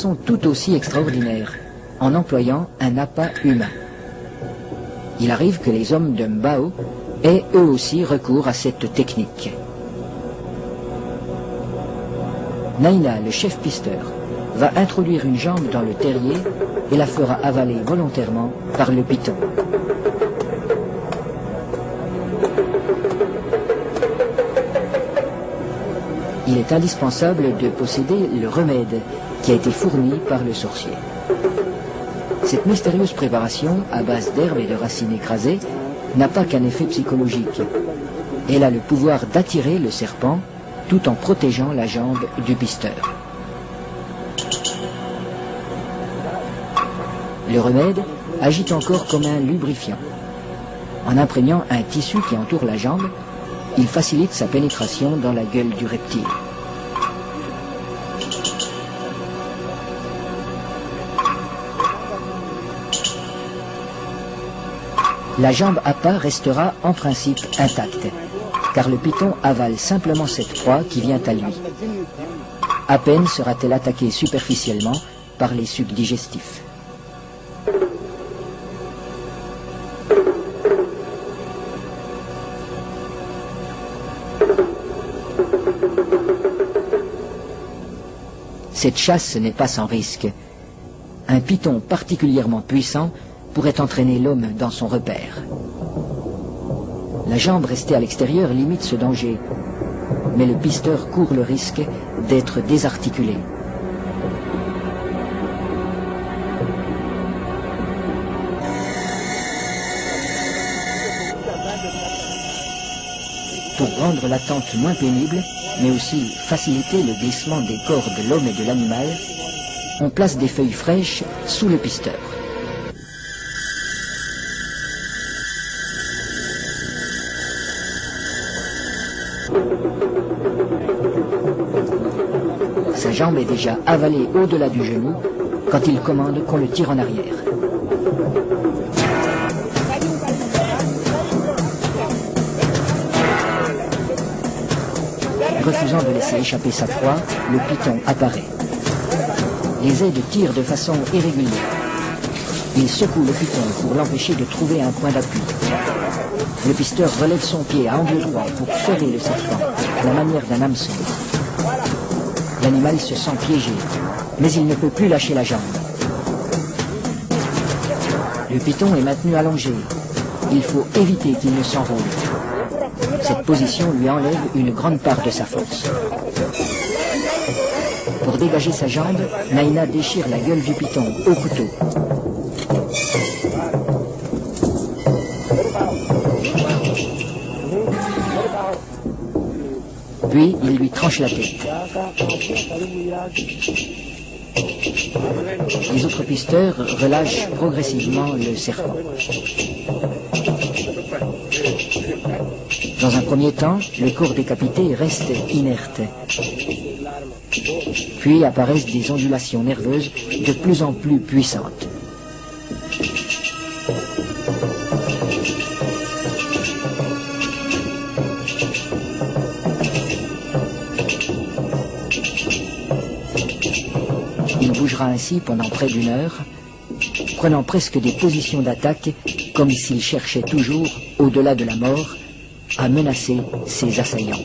façon tout aussi extraordinaire, en employant un appât humain. Il arrive que les hommes de Mbao aient eux aussi recours à cette technique. Naina, le chef pisteur, va introduire une jambe dans le terrier et la fera avaler volontairement par le python. Il est indispensable de posséder le remède qui a été fourni par le sorcier. Cette mystérieuse préparation, à base d'herbes et de racines écrasées, n'a pas qu'un effet psychologique. Elle a le pouvoir d'attirer le serpent tout en protégeant la jambe du pisteur. Le remède agit encore comme un lubrifiant. En imprégnant un tissu qui entoure la jambe, il facilite sa pénétration dans la gueule du reptile. La jambe appât restera en principe intacte, car le python avale simplement cette proie qui vient à lui. À peine sera-t-elle attaquée superficiellement par les sucs digestifs. Cette chasse n'est pas sans risque. Un python particulièrement puissant pourrait entraîner l'homme dans son repère. La jambe restée à l'extérieur limite ce danger, mais le pisteur court le risque d'être désarticulé. Pour rendre l'attente moins pénible, mais aussi faciliter le glissement des corps de l'homme et de l'animal, on place des feuilles fraîches sous le pisteur. Sa jambe est déjà avalée au-delà du genou quand il commande qu'on le tire en arrière. Refusant de laisser échapper sa proie, le python apparaît. Les aides tirent de façon irrégulière. Il secoue le python pour l'empêcher de trouver un point d'appui. Le pisteur relève son pied à angle droit pour ferrer le serpent, à la manière d'un hameçon. L'animal se sent piégé, mais il ne peut plus lâcher la jambe. Le python est maintenu allongé. Il faut éviter qu'il ne s'enrôle. Cette position lui enlève une grande part de sa force. Pour dégager sa jambe, Naina déchire la gueule du python au couteau. Puis, il lui tranche la tête. Les autres pisteurs relâchent progressivement le serpent. Dans un premier temps, le corps décapité reste inerte. Puis apparaissent des ondulations nerveuses de plus en plus puissantes. Il bougera ainsi pendant près d'une heure, prenant presque des positions d'attaque, comme s'il cherchait toujours, au-delà de la mort, à menacer ses assaillants.